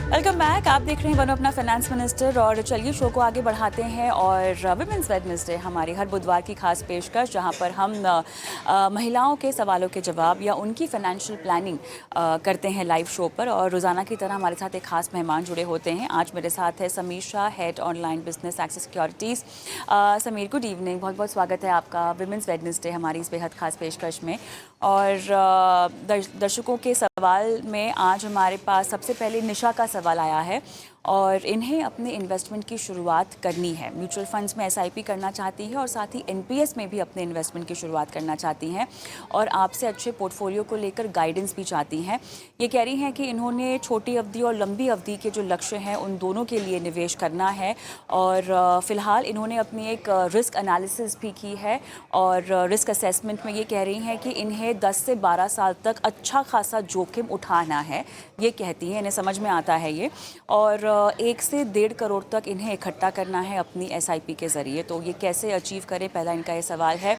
Welcome back. आप देख रहे हैं बनो अपना फाइनेंस मिनिस्टर और चलिए शो को आगे बढ़ाते हैं। और विमेंस वेडनेसडे हमारी हर बुधवार की खास पेशकश, जहां पर हम महिलाओं के सवालों के जवाब या उनकी फाइनेंशियल प्लानिंग करते हैं लाइव शो पर। और रोज़ाना की तरह हमारे साथ एक खास मेहमान जुड़े होते हैं। आज मेरे साथ है Sameer Shah, head online business Axis securities. Sameer, good evening. बहुत बहुत स्वागत है आपका विमेंस वेडनेसडे हमारी इस बेहद खास पेशकश में। और दर्शकों के सवाल में आज हमारे पास सबसे पहले निशा का सवाल आया है और इन्हें अपने इन्वेस्टमेंट की शुरुआत करनी है। म्यूचुअल फंड्स में एसआईपी करना चाहती है और साथ ही एनपीएस में भी अपने इन्वेस्टमेंट की शुरुआत करना चाहती हैं और आपसे अच्छे पोर्टफोलियो को लेकर गाइडेंस भी चाहती हैं। ये कह रही हैं कि इन्होंने छोटी अवधि और लंबी अवधि के जो लक्ष्य हैं उन दोनों के लिए निवेश करना है। और फ़िलहाल इन्होंने अपनी एक रिस्क एनालिसिस भी की है और रिस्क असेसमेंट में ये कह रही हैं कि इन्हें 10 से 12 साल तक अच्छा खासा जोखिम उठाना है। ये कहती हैं, इन्हें समझ में आता है ये। और 1 से 1.5 करोड़ तक इन्हें इकट्ठा करना है अपनी एसआईपी के ज़रिए। तो ये कैसे अचीव करें, पहला इनका ये सवाल है।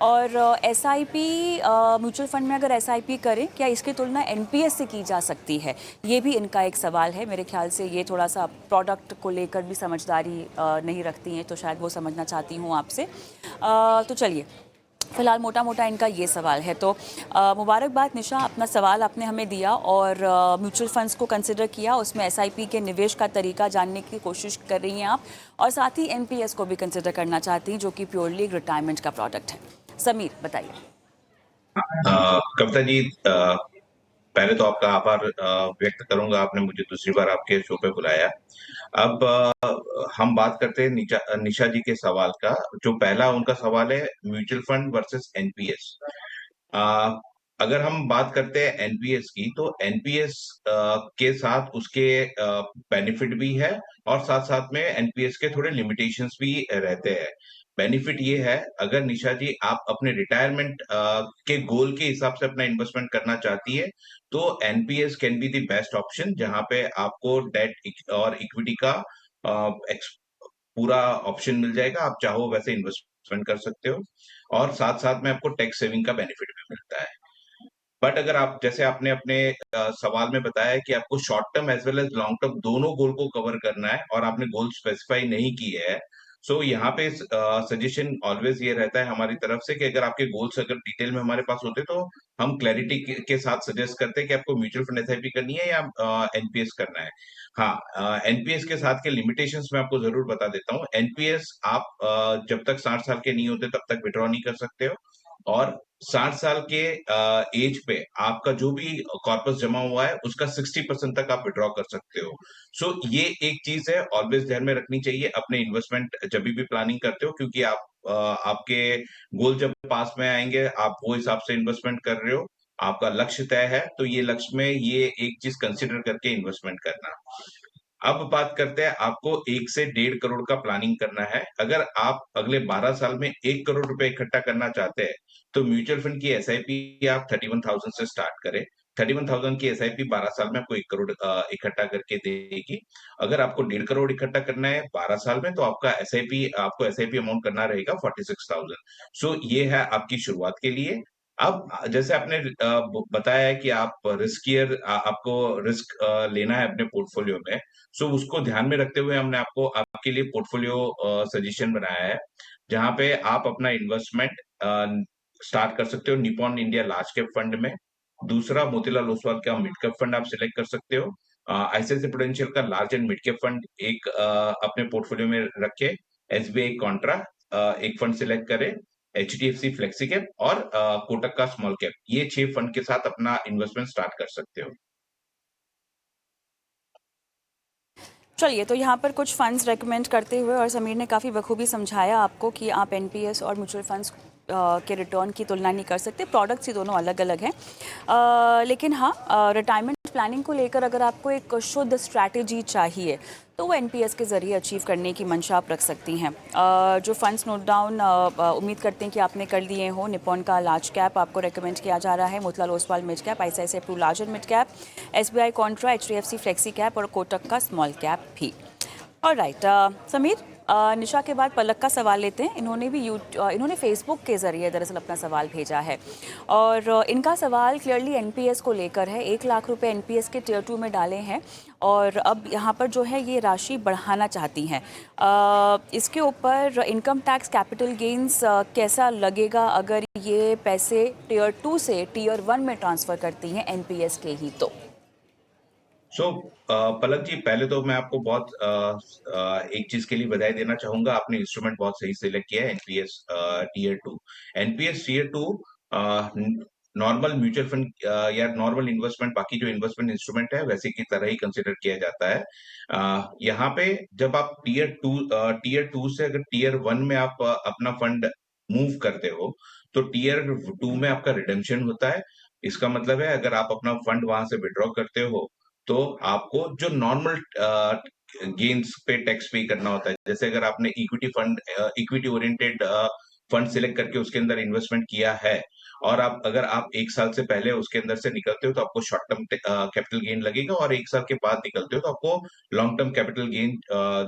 और एसआईपी म्यूचुअल फंड में अगर एसआईपी करें, क्या इसकी तुलना एनपीएस से की जा सकती है? ये भी इनका एक सवाल है। मेरे ख्याल से ये थोड़ा सा प्रोडक्ट को लेकर भी समझदारी नहीं रखती हैं, तो शायद वो समझना चाहती हूँ आपसे। तो चलिए, फिलहाल मोटा मोटा इनका ये सवाल है। तो मुबारकबाद निशा, अपना सवाल आपने हमें दिया और म्यूचुअल फंड्स को कंसिडर किया, उसमें एसआईपी के निवेश का तरीका जानने की कोशिश कर रही हैं आप, और साथ ही एनपीएस को भी कंसिडर करना चाहती हैं जो कि प्योरली रिटायरमेंट का प्रोडक्ट है। समीर, बताइए। कविता जी, पहले तो आपका आभार व्यक्त करूंगा, आपने मुझे दूसरी बार आपके शो पे बुलाया। अब हम बात करते हैं निशा जी के सवाल का। जो पहला उनका सवाल है, म्यूचुअल फंड वर्सेस एनपीएस। अगर हम बात करते हैं एनपीएस की, तो एनपीएस के साथ उसके बेनिफिट भी है और साथ साथ में एनपीएस के थोड़े लिमिटेशंस भी रहते हैं। बेनिफिट ये है, अगर निशा जी आप अपने रिटायरमेंट के गोल के हिसाब से अपना इन्वेस्टमेंट करना चाहती है, तो NPS can be the best option, जहां पे आपको डेट और इक्विटी का पूरा ऑप्शन मिल जाएगा। आप चाहो वैसे इन्वेस्टमेंट कर सकते हो और साथ साथ में आपको टैक्स सेविंग का बेनिफिट भी मिलता है। बट अगर आप, जैसे आपने अपने सवाल में बताया कि आपको short term as well as long term दोनों गोल को कवर करना है और आपने गोल स्पेसिफाई नहीं किए है, सो यहाँ पे सजेशन ऑलवेज ये रहता है हमारी तरफ से कि अगर आपके गोल्स अगर डिटेल में हमारे पास होते तो हम क्लैरिटी के साथ सजेस्ट करते हैं कि आपको म्यूचुअल फंड एसआईपी करनी है या एनपीएस करना है। हाँ, एनपीएस के साथ के लिमिटेशंस मैं आपको जरूर बता देता हूँ। एनपीएस आप जब तक 60 साल के नहीं होते तब तक विड्रॉ नहीं कर सकते हो, और 60 साल के एज पे आपका जो भी कॉर्पस जमा हुआ है उसका 60% तक आप विड्रॉ कर सकते हो। सो ये एक चीज है, ऑलवेज ध्यान में रखनी चाहिए अपने इन्वेस्टमेंट जब भी प्लानिंग करते हो, क्योंकि आपके गोल जब पास में आएंगे आप वो हिसाब से इन्वेस्टमेंट कर रहे हो, आपका लक्ष्य तय है, तो ये लक्ष्य में ये एक चीज कंसिडर करके इन्वेस्टमेंट करना। अब बात करते हैं, आपको 1 से 1.5 करोड़ का प्लानिंग करना है। अगर आप अगले 12 साल में 1 करोड़ रुपए इकट्ठा करना चाहते हैं, तो म्यूचुअल फंड की एसआईपी आप 31,000 से स्टार्ट करें। 31,000 की एसआईपी 12 साल में आपको 1 करोड़ इकट्ठा करके देगी। अगर आपको 1.5 करोड़ इकट्ठा करना है 12 साल में, तो आपको एसआईपी अमाउंट करना रहेगा 46,000। सो ये है आपकी शुरुआत के लिए। अब जैसे आपने बताया है कि आप आपको रिस्क लेना है अपने पोर्टफोलियो में, सो उसको ध्यान में रखते हुए हमने आपके लिए पोर्टफोलियो सजेशन बनाया है, जहां पे आप अपना इन्वेस्टमेंट स्टार्ट कर सकते हो Nippon India large cap fund में। दूसरा, मोतीलाल ओसवाल का मिड कैप फंड आप सिलेक्ट कर सकते हो। आईसीआईसीआई प्रूडेंशियल का large and mid cap fund एक अपने पोर्टफोलियो में रखे। एसबीआई कॉन्ट्रा एक फंड सिलेक्ट करें। एचडीएफसी फ्लेक्सी कैप और कोटक का स्मॉल कैप, ये 6 फंड के साथ अपना इन्वेस्टमेंट स्टार्ट कर सकते हो। चलिए, तो यहाँ पर कुछ फंड्स रेकमेंड करते हुए और समीर ने काफ़ी बखूबी समझाया आपको कि आप एनपीएस और म्यूचुअल फंड्स के रिटर्न की तुलना नहीं कर सकते। प्रोडक्ट्स ही दोनों अलग अलग हैं। लेकिन हाँ, रिटायरमेंट प्लानिंग को लेकर अगर आपको एक शुद्ध स्ट्रैटेजी चाहिए तो वो एनपीएस के ज़रिए अचीव करने की मंशा आप रख सकती हैं। जो फंड्स नोट डाउन उम्मीद करते हैं कि आपने कर लिए हो, निपॉन का लार्ज कैप आपको रेकमेंड किया जा रहा है, Motilal Oswal mid cap, ICICI Pru large and mid cap, SBI contra, HDFC flexi cap और कोटक का स्मॉल कैप भी। ऑलराइट समीर, निशा के बाद पलक का सवाल लेते हैं। इन्होंने फेसबुक के ज़रिए दरअसल अपना सवाल भेजा है और इनका सवाल क्लियरली एनपीएस को लेकर है। 1 लाख रुपए एनपीएस के टियर 2 में डाले हैं और अब यहाँ पर जो है ये राशि बढ़ाना चाहती हैं। इसके ऊपर इनकम टैक्स, कैपिटल गेन्स कैसा लगेगा अगर ये पैसे टियर 2 से टियर 1 में ट्रांसफ़र करती हैं एनपीएस के ही तो? सो पलक जी, पहले तो मैं आपको बहुत एक चीज के लिए बधाई देना चाहूंगा। आपने इंस्ट्रूमेंट बहुत सही सिलेक्ट किया है, NPS tier 2। NPS tier 2 normal mutual fund या नॉर्मल इन्वेस्टमेंट, बाकी जो इन्वेस्टमेंट इंस्ट्रूमेंट है वैसे की तरह ही कंसिडर किया जाता है। यहाँ पे जब आप टीयर 2 से अगर टीयर 1 में आप अपना फंड मूव करते हो, तो टीयर 2 में आपका रिडेम्पशन होता है। इसका मतलब है अगर आप अपना फंड वहां से विड्रॉ करते हो तो आपको जो नॉर्मल गेन्स पे टैक्स पे करना होता है। जैसे अगर आपने इक्विटी ओरिएंटेड फंड सिलेक्ट करके उसके अंदर इन्वेस्टमेंट किया है और अगर आप 1 साल से पहले उसके अंदर से निकलते हो तो आपको शॉर्ट टर्म कैपिटल गेन लगेगा, और 1 साल के बाद निकलते हो तो आपको लॉन्ग टर्म कैपिटल गेन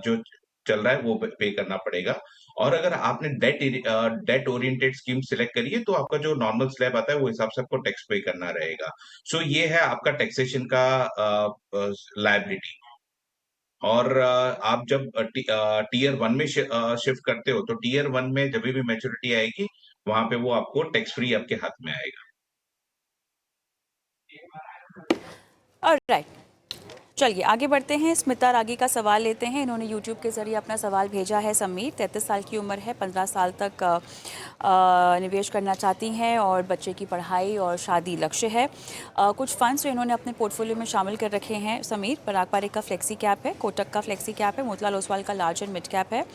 जो चल रहा है वो पे करना पड़ेगा। और अगर आपने डेट ओरिएंटेड स्कीम सिलेक्ट करी है तो आपका जो नॉर्मल स्लैब आता है वो हिसाब से आपको टैक्स पे करना रहेगा। सो ये है आपका टैक्सेशन का लायबिलिटी। और आप जब टीयर 1 में शिफ्ट करते हो तो टीयर 1 में जब भी मैच्योरिटी आएगी वहां पे वो आपको टैक्स फ्री आपके हाथ में आएगा। ऑलराइट, चलिए आगे बढ़ते हैं। स्मिता रागी का सवाल लेते हैं। इन्होंने यूट्यूब के ज़रिए अपना सवाल भेजा है। समीर, 33 साल की उम्र है, 15 साल तक निवेश करना चाहती हैं और बच्चे की पढ़ाई और शादी लक्ष्य है। कुछ फंड्स जो इन्होंने अपने पोर्टफोलियो में शामिल कर रखे हैं समीर, पराग पारेख का फ्लेक्सी कैप है, कोटक का फ्लेक्सी कैप है, मोतीलाल ओसवाल का लार्ज एंड मिड कैप है,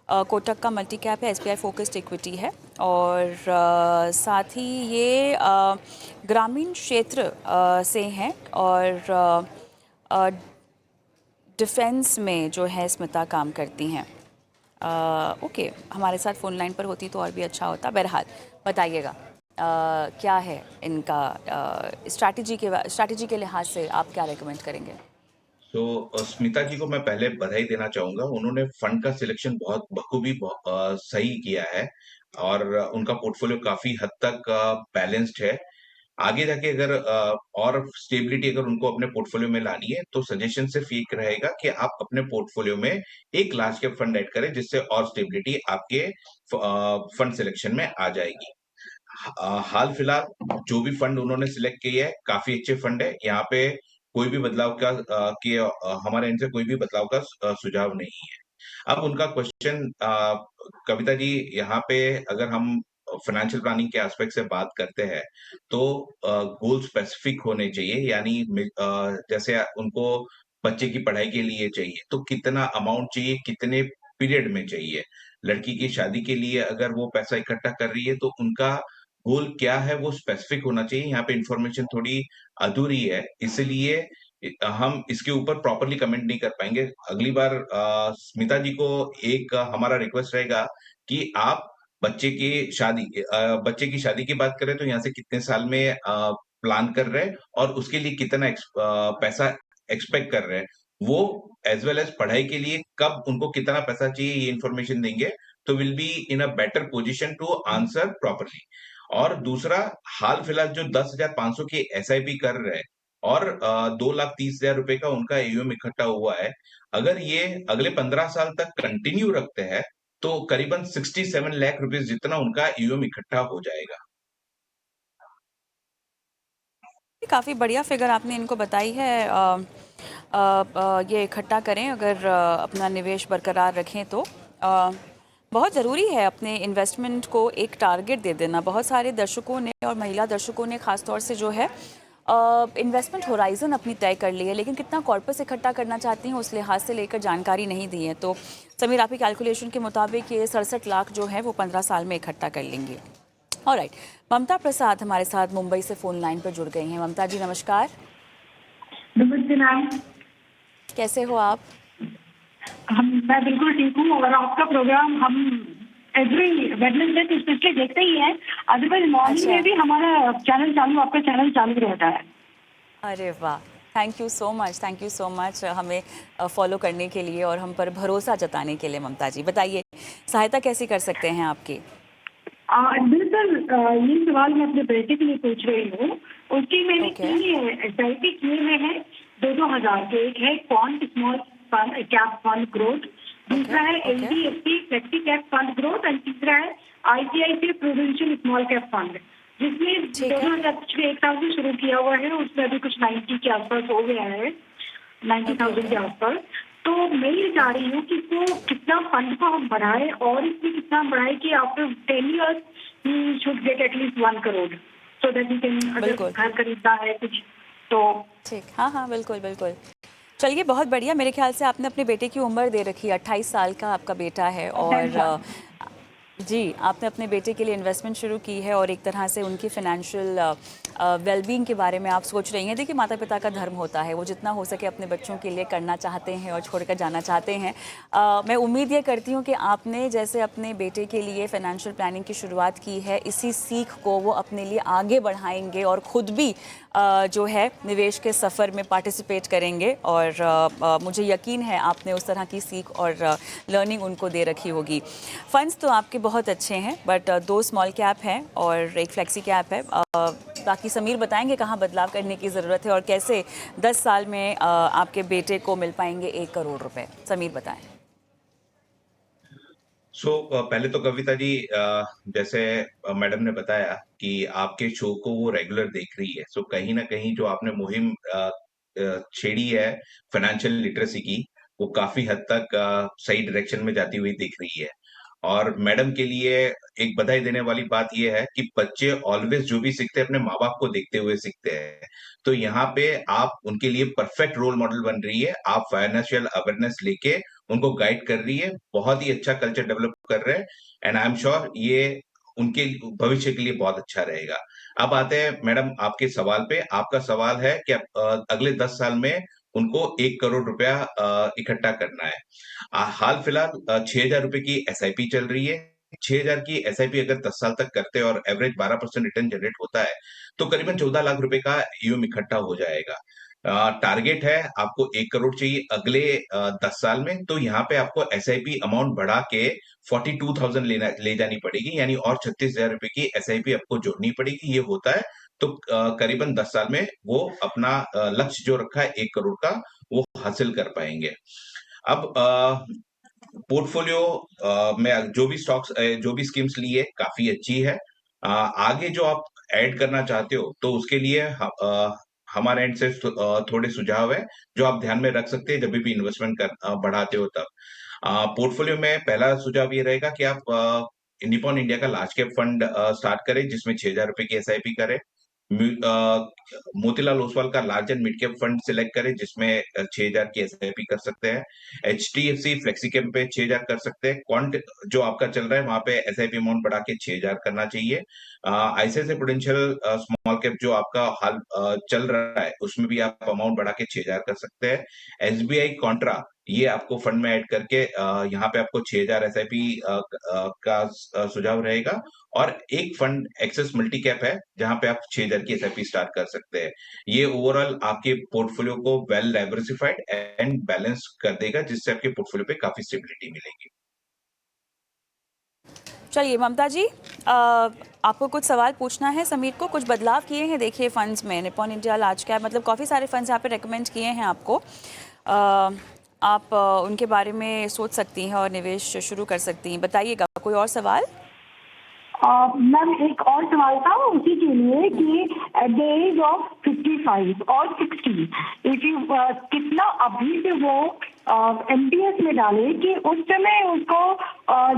कोटक का मल्टी कैप है, एसबीआई फोकस्ड इक्विटी है और साथ ही ये ग्रामीण क्षेत्र से हैं और डिफेंस में जो है स्मिता काम करती हैं। ओके, हमारे साथ फ़ोन लाइन पर होती तो और भी अच्छा होता। बहरहाल बताइएगा क्या है इनका स्ट्रैटेजी के लिहाज से आप क्या रेकमेंड करेंगे? तो स्मिता जी को मैं पहले बधाई देना चाहूंगा। उन्होंने फंड का सिलेक्शन बहुत बखूबी सही किया है और उनका पोर्टफोलियो काफी हद तक बैलेंस्ड है। आगे जाके अगर और स्टेबिलिटी अगर उनको अपने पोर्टफोलियो में लानी है तो सजेशन सिर्फ एक रहेगा कि आप अपने पोर्टफोलियो में एक लार्ज कैप फंड ऐड करें, जिससे और स्टेबिलिटी आपके फंड सिलेक्शन में आ जाएगी। हाल फिलहाल जो भी फंड उन्होंने सिलेक्ट किए है काफी अच्छे फंड है। यहाँ पे कोई भी बदलाव का हमारे एंड से कोई भी बदलाव का सुझाव नहीं है। अब उनका क्वेश्चन, कविता जी, यहाँ पे अगर हम फाइनेंशियल प्लानिंग के एस्पेक्ट से बात करते हैं तो गोल स्पेसिफिक होने चाहिए। यानी जैसे उनको बच्चे की पढ़ाई के लिए चाहिए तो कितना अमाउंट चाहिए, कितने पीरियड में चाहिए। लड़की की शादी के लिए अगर वो पैसा इकट्ठा कर रही है तो उनका गोल क्या है वो स्पेसिफिक होना चाहिए। यहाँ पे इंफॉर्मेशन थोड़ी अधूरी है, इसलिए हम इसके ऊपर प्रॉपरली कमेंट नहीं कर पाएंगे। अगली बार स्मिता जी को एक हमारा रिक्वेस्ट रहेगा कि आप बच्चे की शादी की बात करें तो यहाँ से कितने साल में प्लान कर रहे हैं और उसके लिए कितना पैसा एक्सपेक्ट कर रहे हैं, वो एज वेल एज पढ़ाई के लिए कब उनको कितना पैसा चाहिए ये इन्फॉर्मेशन देंगे तो will be in a better position to answer properly. और दूसरा, हाल फिलहाल जो 10,500 की एसआईपी कर रहे हैं और 2,30,000 रुपए का उनका एयूएम इकट्ठा हुआ है, अगर ये अगले 15 साल तक कंटिन्यू रखते हैं तो करीबन 67 लाख रुपीस जितना उनका एयूएम इकट्ठा हो जाएगा। काफ़ी बढ़िया फिगर आपने इनको बताई है। ये इकट्ठा करें अगर अपना निवेश बरकरार रखें तो बहुत ज़रूरी है अपने इन्वेस्टमेंट को एक टारगेट दे देना। बहुत सारे दर्शकों ने और महिला दर्शकों ने ख़ास तौर से जो है इन्वेस्टमेंट होराइजन अपनी तय कर ली है, लेकिन कितना कॉर्पस इकट्ठा करना चाहती हैं उस लिहाज से लेकर जानकारी नहीं दी है। तो समीर, आपकी कैलकुलेशन के मुताबिक ये 67 लाख जो है वो 15 साल में इकट्ठा कर लेंगे। ऑलराइट, ममता प्रसाद हमारे साथ मुंबई से फ़ोन लाइन पर जुड़ गई हैं। ममता जी नमस्कार। नमस्ते मैम। कैसे हो आप? मैं बिल्कुल ठीक हूँ और आपका प्रोग्राम हम एवरी वेडनेसडे तो स्पेशली देखते ही हैं। अदरवाइज मॉर्निंग में भी हमारा चैनल चालू, आपका चैनल चालू रहता है। अरे वाह, थैंक यू सो मच हमें फॉलो करने के लिए और हम पर भरोसा जताने के लिए। ममता जी बताइए, सहायता कैसी कर सकते हैं आपकी? दरअसल ये सवाल मैं अपने बेटे के लिए पूछ रही हूँ। उसकी मैंने ओके। एसआईपी किए हुए हैं 2-2 हजार के। एक है quant small cap fund growth, दूसरा है okay. HDFC flexi cap fund growth and तीसरा है ICICI prudential small cap fund, जिसमें ठीक है। 2001 से शुरू किया हुआ है। उसमें अभी कुछ 90 के आसपास हो गया है, 90,000 के आसपास। तो मैं ये चाह रही हूँ कि इसको कितना फंड को हम बढ़ाएं और इसमें कितना बढ़ाएं कि after 10 years he should get at least 1 crore, so that he can, अगर बिल्कुल। घर खरीदना है कुछ तो। ठीक, हाँ हाँ, बिल्कुल बिल्कुल। चलिए, बहुत बढ़िया। मेरे ख्याल से आपने अपने बेटे की उम्र दे रखी है, 28 साल का आपका बेटा है, और जी, आपने अपने बेटे के लिए इन्वेस्टमेंट शुरू की है और एक तरह से उनकी फाइनेंशियल वेलबींग के बारे में आप सोच रही हैं। देखिए, माता पिता का धर्म होता है, वो जितना हो सके अपने बच्चों के लिए करना चाहते हैं और छोड़कर जाना चाहते हैं। मैं उम्मीद ये करती हूँ कि आपने जैसे अपने बेटे के लिए फाइनेंशियल प्लानिंग की शुरुआत की है, इसी सीख को वो अपने लिए आगे बढ़ाएंगे और ख़ुद भी जो है निवेश के सफ़र में पार्टिसिपेट करेंगे। और मुझे यकीन है आपने उस तरह की सीख और लर्निंग उनको दे रखी होगी। फंड्स तो आपके बहुत अच्छे हैं, बट 2 स्मॉल कैप हैं और एक फ्लेक्सी कैप है। बाकी समीर बताएंगे कहाँ बदलाव करने की ज़रूरत है और कैसे 10 साल में आपके बेटे को मिल पाएंगे 1 करोड़ रुपए। समीर बताएं। पहले तो कविता जी, जैसे मैडम ने बताया कि आपके शो को वो रेगुलर देख रही है, सो कहीं ना कहीं जो आपने मुहिम छेड़ी है फाइनेंशियल लिटरेसी की, वो काफी हद तक सही डायरेक्शन में जाती हुई दिख रही है। और मैडम के लिए एक बधाई देने वाली बात यह है कि बच्चे ऑलवेज जो भी सीखते हैं अपने माँ बाप को देखते हुए सीखते हैं। तो यहाँ पे आप उनके लिए परफेक्ट रोल मॉडल बन रही है। आप फाइनेंशियल अवेयरनेस लेके उनको गाइड कर रही है, बहुत ही अच्छा कल्चर डेवलप कर रहे हैं, एंड आई एम श्योर ये उनके भविष्य के लिए बहुत अच्छा रहेगा। अब आते हैं मैडम आपके सवाल पे। आपका सवाल है कि अगले 10 साल में उनको 1 करोड़ रुपया इकट्ठा करना है। हाल फिलहाल 6,000 रुपए की एसआईपी चल रही है। 6,000 की एसआईपी अगर 10 साल तक करते हैं और एवरेज 12% रिटर्न जनरेट होता है, तो करीबन 14 लाख रुपए का ईओएम इकट्ठा हो जाएगा। टारगेट है आपको 1 करोड़ चाहिए अगले 10 साल में, तो यहाँ पे आपको एसआईपी अमाउंट बढ़ा के 42,000 ले जानी पड़ेगी, यानी और 36,000 रुपए की एसआईपी आपको जोड़नी पड़ेगी। ये होता है तो करीबन 10 साल में वो अपना लक्ष्य जो रखा है 1 करोड़ का, वो हासिल कर पाएंगे। अब पोर्टफोलियो में जो भी स्टॉक्स जो भी स्कीम्स ली है काफी अच्छी है। आगे जो आप ऐड करना चाहते हो तो उसके लिए हमारे एंड से थोड़े सुझाव है जो आप ध्यान में रख सकते हैं जब भी इन्वेस्टमेंट बढ़ाते हो तब। पोर्टफोलियो में पहला सुझाव ये रहेगा कि आप निपॉन इंडिया का लार्ज कैप फंड स्टार्ट करें जिसमें 6,000 रुपए की एसआईपी करें। मोतीलाल ओसवाल का large and mid cap fund select करें जिसमें 6,000 की एसआईपी कर सकते हैं। एचडीएफसी फ्लेक्सी कैप पे 6,000 कर सकते हैं। क्वांट जो आपका चल रहा है वहां पे एसआईपी अमाउंट बढ़ा के 6,000 करना चाहिए। आईसीआईसीआई प्रूडेंशियल स्मॉल कैप जो आपका हाल चल रहा है उसमें भी आप अमाउंट बढ़ा के 6,000 कर सकते हैं। एसबीआई कॉन्ट्रा ये आपको फंड में ऐड करके यहाँ पे आपको 6,000 एसआईपी का सुझाव रहेगा। और एक फंड एक्सेस मल्टी कैप है जहां पे आप 6,000 की एसआईपी स्टार्ट कर सकते हैं। ये ओवरऑल आपके पोर्टफोलियो को वेल डाइवर्सिफाइड एंड बैलेंस कर देगा जिससे आपके पोर्टफोलियो पे काफी स्टेबिलिटी मिलेगी। चलिए ममता जी, आपको कुछ सवाल पूछना है समीर को? कुछ बदलाव किए हैं देखिए फंड्स में, निपॉन इंडिया लार्ज कैप, मतलब काफ़ी सारे फंड्स यहाँ पे रेकमेंड किए हैं आपको। आप उनके बारे में सोच सकती हैं और निवेश शुरू कर सकती हैं। बताइएगा, कोई और सवाल? मैम एक और सवाल था उसी के लिए कि एट द एज ऑफ 55 और 60 इफ यू कितना अभी से वो एमटीएस में डाले कि उस समय उसको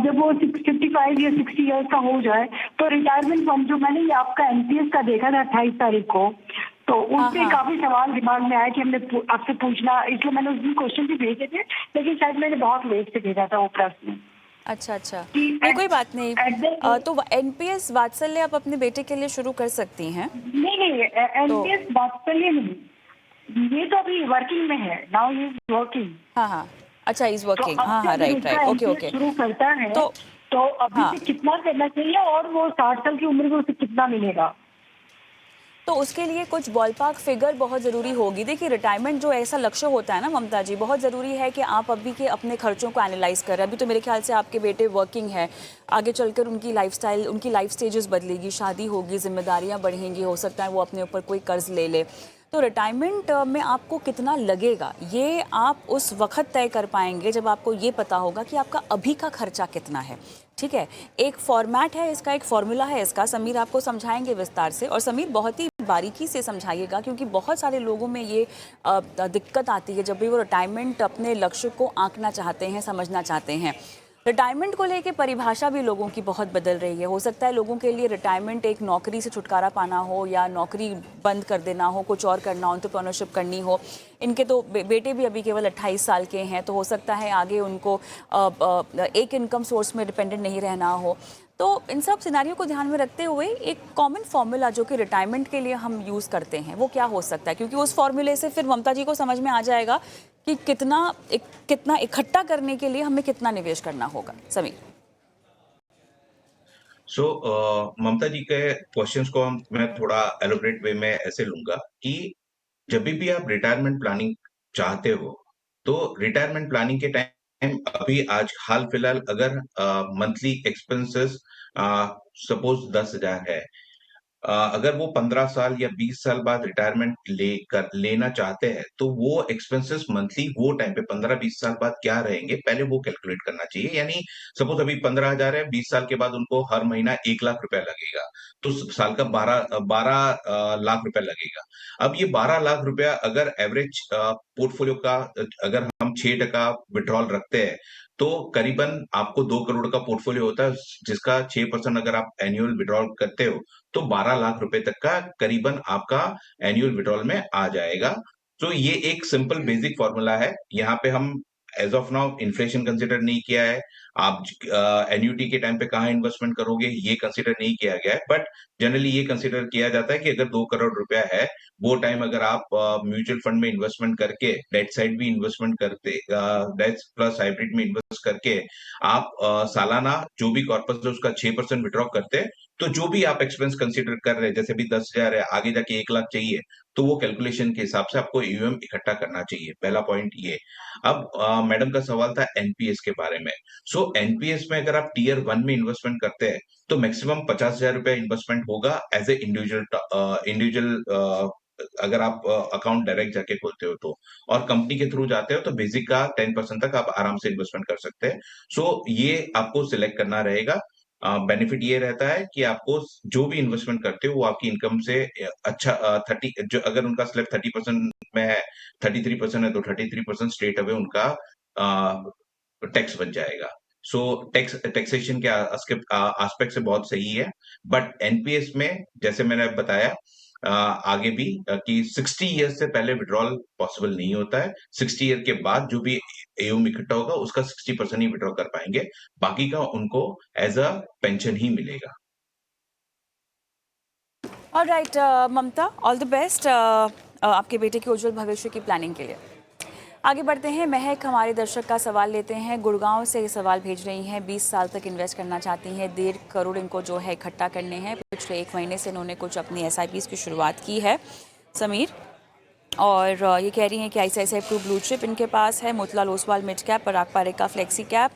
जब वो 55 या 60 इयर्स का हो जाए तो रिटायरमेंट फंड, जो मैंने ये आपका एमटीएस का देखा था 28 तारीख को, तो उससे काफी सवाल दिमाग में आया कि हमने आपसे पूछना, इसलिए मैंने उस दिन क्वेश्चन भी भेजे थे, लेकिन शायद मैंने बहुत लेट से भेजा था वो प्रश्न। अच्छा अच्छा, नहीं कोई बात नहीं। तो एनपीएस वात्सल्य आप अपने बेटे के लिए शुरू कर सकती हैं। नहीं एनपीएस वात्सल्य नहीं, ये तो अभी वर्किंग में है, नाउ ही इज वर्किंग। हाँ हाँ, अच्छा इज वर्किंग, हाँ हाँ, राइट राइट, ओके ओके। शुरू करता है तो अभी से कितना करना चाहिए और वो 60 साल की उम्र में उसे कितना मिलेगा? तो उसके लिए कुछ बॉलपार्क फिगर बहुत ज़रूरी होगी। देखिए रिटायरमेंट जो ऐसा लक्ष्य होता है ना ममता जी, बहुत ज़रूरी है कि आप अभी के अपने खर्चों को एनालाइज करें। अभी तो मेरे ख्याल से आपके बेटे वर्किंग है, आगे चलकर उनकी लाइफस्टाइल, उनकी लाइफ स्टेजेस बदलेगी, शादी होगी, जिम्मेदारियां बढ़ेंगी, हो सकता है वो अपने ऊपर कोई कर्ज ले ले। तो रिटायरमेंट में आपको कितना लगेगा ये आप उस वक्त तय कर पाएंगे जब आपको ये पता होगा कि आपका अभी का खर्चा कितना है। ठीक है, एक फॉर्मेट है इसका, एक फॉर्मूला है इसका, समीर आपको समझाएंगे विस्तार से। और समीर बहुत ही बारीकी से समझाइएगा क्योंकि बहुत सारे लोगों में ये दिक्कत आती है जब भी वो रिटायरमेंट अपने लक्ष्य को आंकना चाहते हैं, समझना चाहते हैं। रिटायरमेंट को लेके परिभाषा भी लोगों की बहुत बदल रही है। हो सकता है लोगों के लिए रिटायरमेंट एक नौकरी से छुटकारा पाना हो या नौकरी बंद कर देना हो, कुछ और करना हो, एंटरप्रेन्योरशिप करनी हो। इनके तो बेटे भी अभी केवल 28 साल के हैं, तो हो सकता है आगे उनको एक इनकम सोर्स में डिपेंडेंट नहीं रहना हो। तो इन सब सिनारियों को ध्यान में रखते हुए एक कॉमन फॉर्मूला जो कि रिटायरमेंट के लिए हम यूज़ करते हैं वो क्या हो सकता है, क्योंकि उस फॉर्मूले से फिर ममता जी को समझ में आ जाएगा कि कितना इकट्ठा करने के लिए हमें कितना निवेश करना होगा। समीर। सो ममता जी के क्वेश्चंस को मैं थोड़ा एलोबरेट वे में ऐसे लूंगा कि जब भी आप रिटायरमेंट प्लानिंग चाहते हो, तो रिटायरमेंट प्लानिंग के टाइम अभी आज हाल फिलहाल अगर मंथली एक्सपेंसेस सपोज 10,000 है, अगर वो 15 साल या 20 साल बाद रिटायरमेंट लेना चाहते हैं, तो वो एक्सपेंसेस मंथली वो टाइम पे 15-20 साल बाद क्या रहेंगे, पहले वो कैलकुलेट करना चाहिए। यानी सपोज अभी 15,000 है, 20 साल के बाद उनको हर महीना 1 लाख रुपया लगेगा, तो साल का 12 लाख रुपया लगेगा। अब ये 12 लाख रुपया अगर एवरेज पोर्टफोलियो का अगर हम 6% विड्रॉल रखते हैं, तो करीबन आपको 2 करोड़ का पोर्टफोलियो होता है, जिसका 6% अगर आप एनुअल विड्रॉल करते हो, तो 12 लाख रुपए तक का करीबन आपका एनुअल विड्रॉल में आ जाएगा। तो ये एक सिंपल बेसिक फॉर्मूला है। यहाँ पे हम as of now inflation consider नहीं किया है। आप एन्युटी के टाइम पे कहाँ इन्वेस्टमेंट करोगे ये कंसिडर नहीं किया गया है, बट जनरली ये कंसिडर किया जाता है कि अगर 2 करोड़ रुपया है, वो टाइम अगर आप म्यूचुअल फंड में इन्वेस्टमेंट करके डेट साइड भी इन्वेस्टमेंट करते, डेट प्लस हाइब्रिड में इन्वेस्ट करके आप सालाना जो भी कॉर्पस है उसका 6% विड्रॉ करते हैं, तो जो भी आप एक्सपेंस कंसीडर कर रहे हैं, जैसे भी 10,000 है, आगे जाके 1 लाख चाहिए, तो वो कैलकुलेशन के हिसाब से आपको ईयूएम इकट्ठा करना चाहिए। पहला पॉइंट ये। अब मैडम का सवाल था एनपीएस के बारे में। सो एनपीएस में अगर आप टीयर 1 में इन्वेस्टमेंट करते हैं, तो मैक्सिमम 50,000 रुपया इन्वेस्टमेंट होगा एज ए इंडिविजुअल। अगर आप अकाउंट डायरेक्ट जाके खोलते हो तो, और कंपनी के थ्रू जाते हो तो बेसिक का 10% तक आप आराम से इन्वेस्टमेंट कर सकते हैं। सो ये आपको सिलेक्ट करना रहेगा। बेनिफिट ये रहता है कि आपको जो भी इन्वेस्टमेंट करते हो वो आपकी इनकम से अच्छा 30, जो अगर उनका स्लैब 30% में है, 33% है, तो 33% स्ट्रेट अवे उनका टैक्स बच जाएगा। सो टैक्सेशन के एस्पेक्ट से बहुत सही है। बट एनपीएस में जैसे मैंने बताया आगे भी कि 60 ईयर से पहले विड्रॉल पॉसिबल नहीं होता है। 60 ईयर के बाद जो भी एयूम इकट्ठा होगा उसका 60% ही विड्रॉ कर पाएंगे, बाकी का उनको एज अ पेंशन ही मिलेगा। Alright Mamta, all the best आपके बेटे के उज्जवल भविष्य की प्लानिंग के लिए। आगे बढ़ते हैं, महक हमारे दर्शक का सवाल लेते हैं। गुड़गांव से ये सवाल भेज रही हैं, 20 साल तक इन्वेस्ट करना चाहती हैं, 1.5 करोड़ इनको जो है इकट्ठा करने हैं। पिछले 1 महीने से इन्होंने कुछ अपनी एसआईपीज की शुरुआत की है समीर, और ये कह रही हैं कि आईसीआईसीआई प्रू ब्लू चिप इनके पास है, मोतीलाल ओसवाल मिड कैप, पराग पारेख का flexi cap,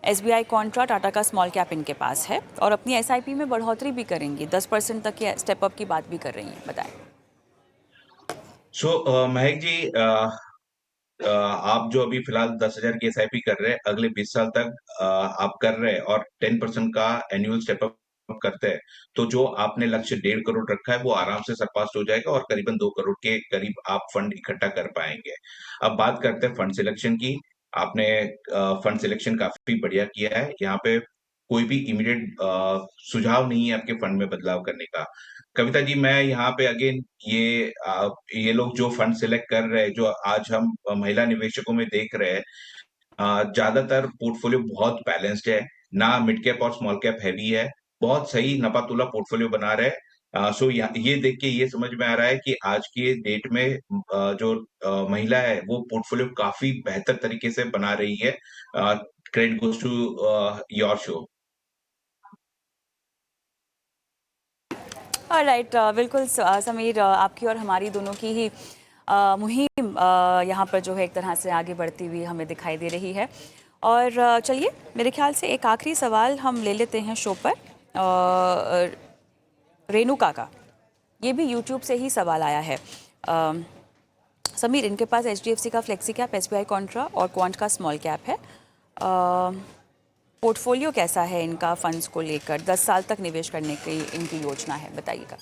SBI Contra, Tata का स्मॉल कैप इनके पास है, और अपनी एसआईपी में बढ़ोतरी भी करेंगी, 10% तक के स्टेप अप की बात भी कर रही हैं। बताएं। सो महक जी, आप जो अभी फिलहाल 10,000 की एसआईपी कर रहे हैं, अगले 20 साल तक आप कर रहे हैं और 10% का एनुअल स्टेप अप करते हैं, तो जो आपने लक्ष्य 1.5 करोड़ रखा है वो आराम से सरपास हो जाएगा और करीबन 2 करोड़ के करीब आप फंड इकट्ठा कर पाएंगे। अब बात करते हैं फंड सिलेक्शन की। आपने फंड सिलेक्शन काफी बढ़िया किया है। यहाँ पे कोई भी इमीडिएट सुझाव नहीं है आपके फंड में बदलाव करने का। कविता जी, मैं यहाँ पे अगेन ये लोग जो फंड सिलेक्ट कर रहे हैं, जो आज हम महिला निवेशकों में देख रहे हैं, ज्यादातर पोर्टफोलियो बहुत बैलेंस्ड है, ना मिड कैप और स्मॉल कैप हैवी है, बहुत सही नपातुला पोर्टफोलियो बना रहे हैं। सो ये देख के ये समझ में आ रहा है कि आज के डेट में जो महिला है वो पोर्टफोलियो काफी बेहतर तरीके से बना रही है। Credit goes to your show. Right, बिल्कुल समीर, आपकी और हमारी दोनों की ही मुहिम यहाँ पर जो है एक तरह से आगे बढ़ती हुई हमें दिखाई दे रही है। और चलिए, मेरे ख्याल से एक आखिरी सवाल हम ले लेते हैं शो पर। रेणुका का ये भी यूट्यूब से ही सवाल आया है। समीर, इनके पास HDFC का फ्लेक्सी कैप, SBI कॉन्ट्रा और क्वांट का स्मॉल कैप है। पोर्टफोलियो कैसा है इनका फंड्स को लेकर? 10 साल तक निवेश करने की इनकी योजना है, बताइएगा।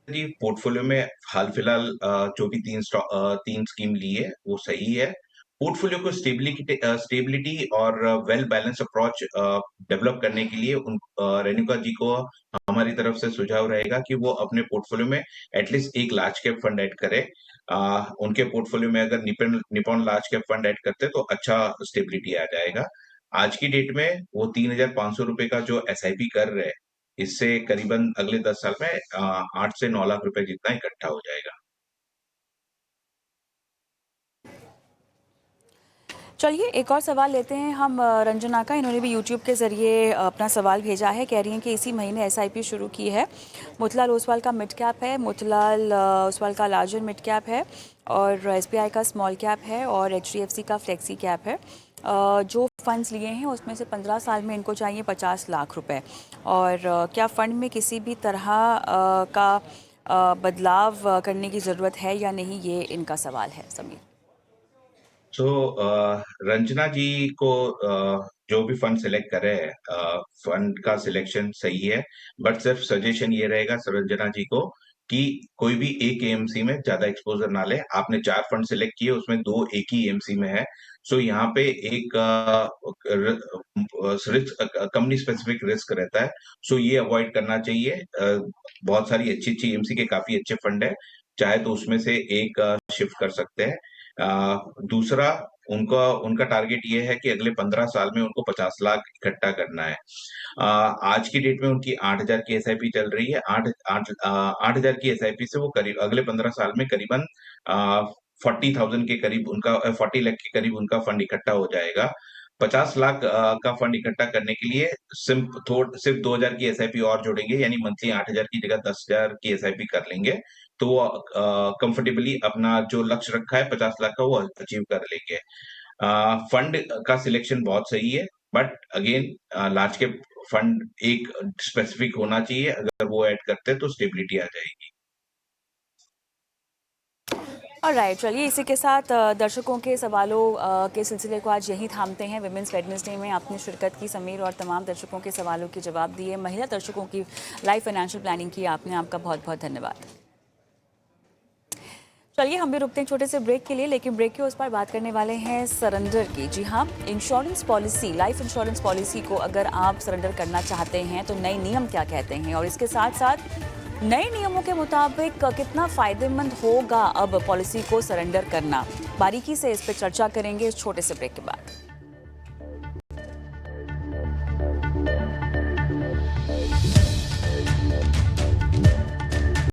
जी, पोर्टफोलियो में हाल फिलहाल जो भी तीन स्कीम ली है वो सही है। पोर्टफोलियो को स्टेबिलिटी और वेल बैलेंस अप्रोच डेवलप करने के लिए रेणुका जी को हमारी तरफ से सुझाव रहेगा कि वो अपने पोर्टफोलियो में एटलीस्ट एक लार्ज कैप फंड ऐड करे। उनके पोर्टफोलियो में अगर Nippon large cap fund add करते तो अच्छा स्टेबिलिटी आ जाएगा। आज की डेट में वो 3,500 रुपए का जो SIP कर रहे हैं, इससे करीबन अगले 10 साल में 8 से 9 लाख रुपए जितना इकट्ठा हो जाएगा। चलिए, एक और सवाल लेते हैं हम रंजना का। इन्होंने भी यूट्यूब के ज़रिए अपना सवाल भेजा है। कह रही हैं कि इसी महीने SIP शुरू की है। मोतीलाल ओसवाल का मिड कैप है, मोतीलाल ओसवाल का लार्जर मिड कैप है और SBI का स्मॉल कैप है और HDFC का फ्लेक्सी कैप है। जो फंड्स लिए हैं उसमें से 15 साल में इनको चाहिए 50 लाख रुपए। और क्या फ़ंड में किसी भी तरह का बदलाव करने की ज़रूरत है या नहीं, ये इनका सवाल है। समीर। तो रंजना जी को जो भी फंड सिलेक्ट करे, फंड का सिलेक्शन सही है, बट सिर्फ सजेशन ये रहेगा रंजना जी को कि कोई भी एक AMC में ज्यादा एक्सपोजर ना ले। आपने 4 फंड सिलेक्ट किए, उसमें 2 एक ही AMC में है। सो यहाँ पे एक कंपनी स्पेसिफिक रिस्क रहता है, सो ये अवॉइड करना चाहिए। बहुत सारी अच्छी अच्छी AMC के काफी अच्छे फंड है, चाहे तो उसमें से एक शिफ्ट कर सकते हैं। दूसरा, उनका उनका टारगेट ये है कि अगले 15 साल में उनको 50 लाख इकट्ठा करना है। आज की डेट में उनकी 8,000 की SIP चल रही है। 8,000 की SIP से वो करीब अगले 15 साल में करीबन 40,000 के करीब उनका 40 लाख के करीब उनका फंड इकट्ठा हो जाएगा। 50 लाख का फंड इकट्ठा करने के लिए सिर्फ 2,000 की SIP और जोड़ेंगे, यानी मंथली 8,000 की जगह 10,000 की SIP कर लेंगे, तो वो कंफर्टेबली अपना जो लक्ष्य रखा है 50 लाख का वो अचीव कर लेंगे। फंड का सिलेक्शन बहुत सही है, but again large cap fund एक स्पेसिफिक होना चाहिए। अगर वो ऐड करते हैं तो स्टेबिलिटी आ जाएगी। और राइट, चलिए इसी के साथ दर्शकों के सवालों के सिलसिले को आज यही थामते हैं। विमेंस वेडनेसडे में आपने शिरकत की समीर, और तमाम दर्शकों के सवालों के जवाब दिए। महिला दर्शकों की लाइफ फाइनेंशियल प्लानिंग की आपने, आपका बहुत बहुत धन्यवाद। चलिए, हम भी रुकते हैं छोटे से ब्रेक के लिए, लेकिन ब्रेक के उस पर बात करने वाले हैं सरेंडर की। जी हाँ, insurance policy, life insurance policy को अगर आप सरेंडर करना चाहते हैं तो नए नियम क्या कहते हैं, और इसके साथ साथ नए नियमों के मुताबिक कितना फ़ायदेमंद होगा अब पॉलिसी को सरेंडर करना। बारीकी से इस पर चर्चा करेंगे इस छोटे से ब्रेक के बाद।